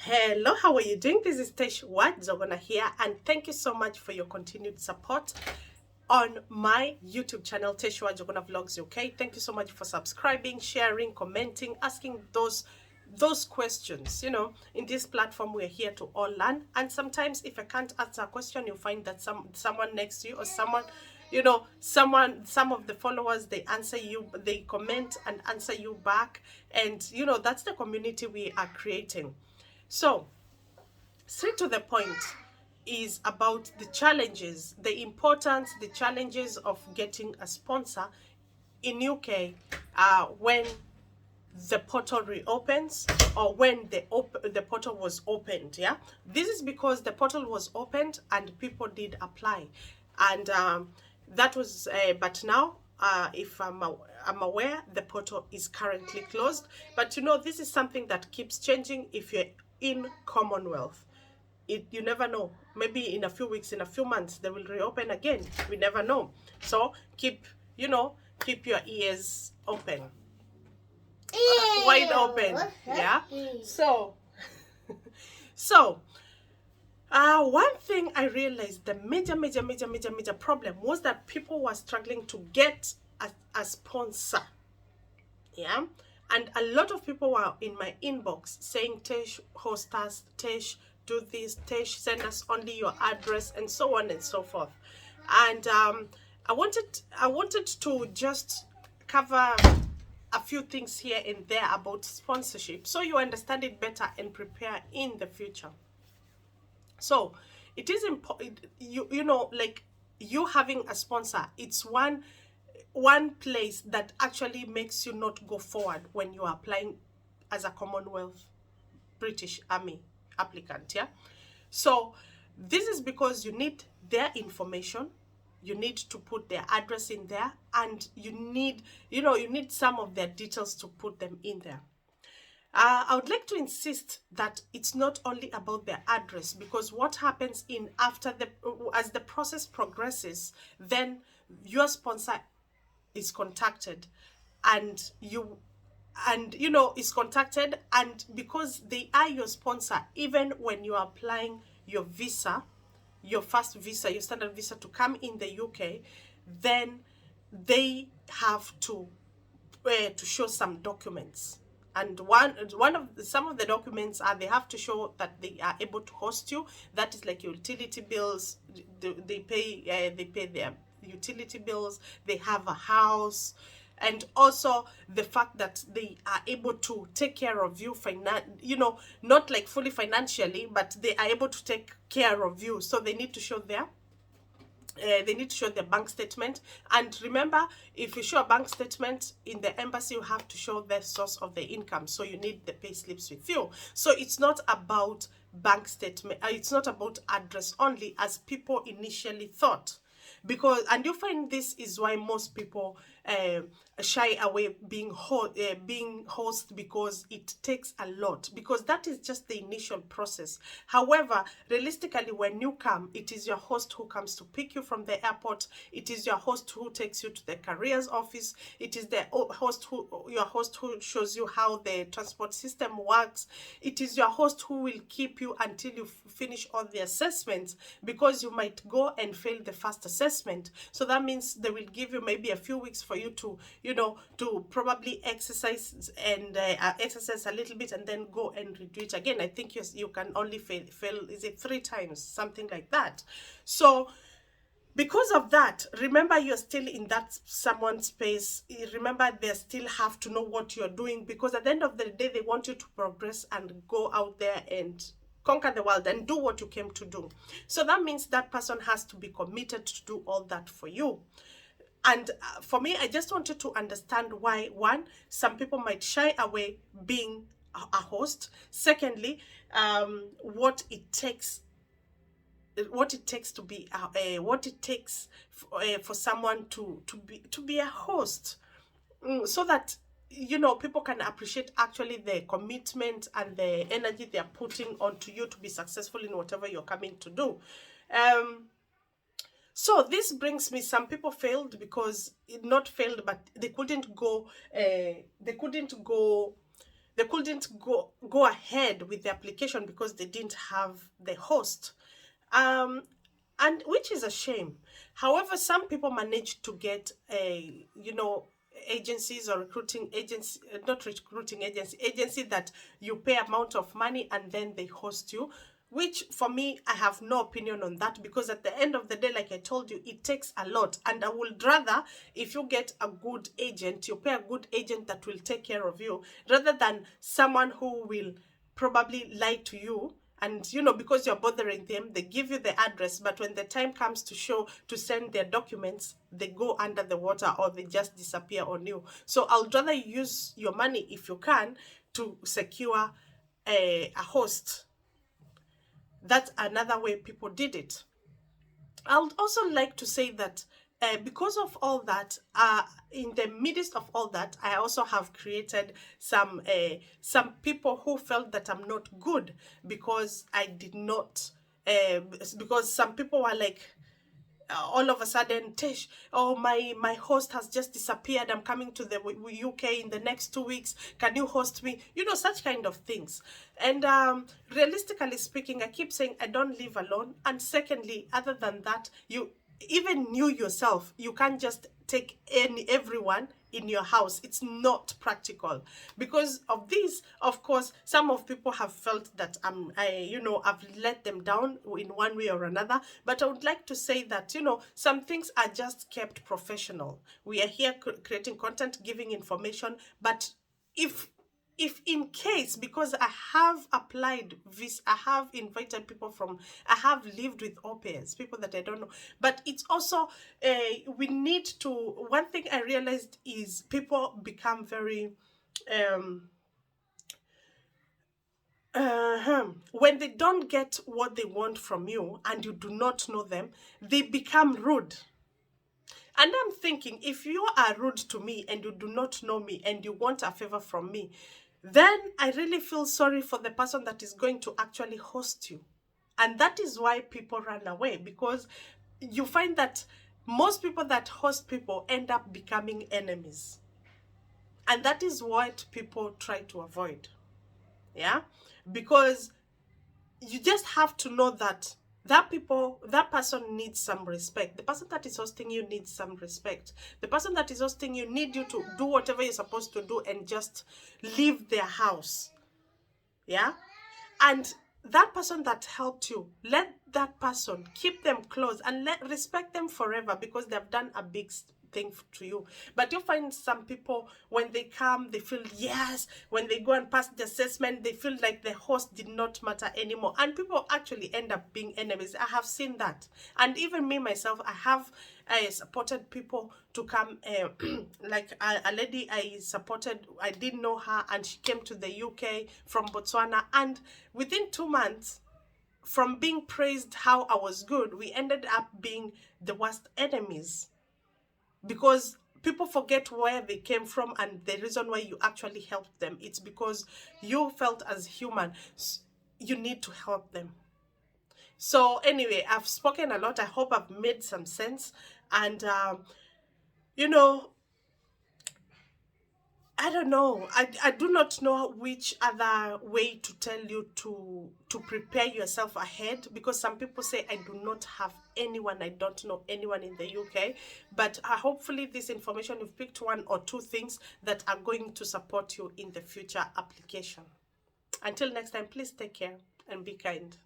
Hello, how are you doing? This is Tesh Zogona here, and thank you so much for your continued support on my YouTube channel, Tesh Zogona Vlogs UK. Thank you so much for subscribing, sharing, commenting, asking those questions. In this platform, we're here to all learn, and sometimes if I can't answer a question, you find that someone next to you or some of the followers, they answer you, they comment and answer you back, and that's the community we are creating. So, straight to the point is about the challenges, the importance, the challenges of getting a sponsor in UK when the portal reopens, or when the portal was opened. Yeah, this is because the portal was opened and people did apply, and that was but now if I'm aware, the portal is currently closed. But this is something that keeps changing. If you're in Commonwealth, you never know, maybe in a few weeks, in a few months, they will reopen again. We never know. So keep your ears open, wide open. Yeah. So one thing I realized, the major problem was that people were struggling to get a sponsor. Yeah. And a lot of people were in my inbox saying, Tesh, host us, Tesh, do this, Tesh, send us only your address, and so on and so forth. And I wanted to just cover a few things here and there about sponsorship, so you understand it better and prepare in the future. So it is important, like you having a sponsor, it's one place that actually makes you not go forward when you are applying as a Commonwealth British Army applicant. Yeah. So this is because you need their information, you need to put their address in there, and you need some of their details to put them in there. I would like to insist that it's not only about their address, because what happens as the process progresses, then your sponsor is contacted, and is contacted, and because they are your sponsor, even when you are applying your visa, your first visa, your standard visa to come in the UK, then they have to show some documents. And some of the documents are, they have to show that they are able to host you. That is like your utility bills. They pay their utility bills. They have a house, and also the fact that they are able to take care of you not like fully financially, but they are able to take care of you. So they need to show their bank statement. And remember, if you show a bank statement in the embassy, you have to show the source of the income, so you need the pay slips with you. So it's not about bank statement, it's not about address only, as people initially thought. And you find this is why most people shy away being host, because it takes a lot, because that is just the initial process. However, realistically, when you come, it is your host who comes to pick you from the airport. It is your host who takes you to the careers office. It is your host who shows you how the transport system works. It is your host who will keep you until you finish all the assessments, because you might go and fail the first assessment. So that means they will give you maybe a few weeks for you to probably exercise a little bit, and then go and redo it again. I think you can only fail, is it 3 times, something like that. So because of that, remember, you're still in that someone's space. Remember, they still have to know what you're doing, because at the end of the day, they want you to progress and go out there and conquer the world and do what you came to do. So that means that person has to be committed to do all that for you. And for me, I just wanted to understand why, one, some people might shy away being a host. Secondly, what it takes to be what it takes for someone to be a host, so that people can appreciate actually the commitment and the energy they are putting onto you to be successful in whatever you're coming to do. So this brings me, some people failed because, not failed, but they couldn't go they couldn't go ahead with the application because they didn't have the host. And which is a shame. However, some people manage to get a, agencies or recruiting agency, not recruiting agency that you pay amount of money and then they host you, which for me, I have no opinion on that, because at the end of the day, like I told you, it takes a lot. And I would rather, if you get a good agent, you pay a good agent that will take care of you, rather than someone who will probably lie to you. And because you're bothering them, they give you the address, but when the time comes to send their documents, they go under the water or they just disappear on you. So I'd rather use your money, if you can, to secure a host. That's another way people did it. I would also like to say that because of all that, in the midst of all that, I also have created some people who felt that I'm not good because I did not, because some people were like, all of a sudden, Tish, oh, my host has just disappeared. I'm coming to the UK in the next 2 weeks. Can you host me? Such kind of things. And realistically speaking, I keep saying I don't live alone. And secondly, other than that, you even knew yourself, you can't just take everyone in your house. It's not practical. Because of this, of course, some of people have felt that I've let them down in one way or another. But I would like to say that, some things are just kept professional. We are here creating content, giving information, but if in case, because I have applied this, I have invited people I have lived with au pairs, people that I don't know, but it's also, we need to, one thing I realized is people become very, when they don't get what they want from you and you do not know them, they become rude. And I'm thinking, if you are rude to me and you do not know me and you want a favor from me, then I really feel sorry for the person that is going to actually host you. And that is why people run away, because you find that most people that host people end up becoming enemies. And that is what people try to avoid. Yeah? Because you just have to know that that person needs some respect. The person that is hosting you needs some respect. The person that is hosting you need you to do whatever you're supposed to do and just leave their house. Yeah? And that person that helped you, let that person, keep them close and respect them forever, because they've done a big thing to you. But you find some people, when they come, they feel, yes, when they go and pass the assessment, they feel like the host did not matter anymore, and people actually end up being enemies. I have seen that. And even me myself, I supported people to come, like a lady I supported, I didn't know her, and she came to the UK from Botswana, and within 2 months, from being praised how I was good, we ended up being the worst enemies. Because people forget where they came from, and the reason why you actually helped them, it's because you felt as human you need to help them. So anyway, I've spoken a lot. I hope I've made some sense. And I don't know. I do not know which other way to tell you to prepare yourself ahead, because some people say I do not have anyone, I don't know anyone in the UK. But hopefully this information, you've picked 1 or 2 things that are going to support you in the future application. Until next time, please take care and be kind.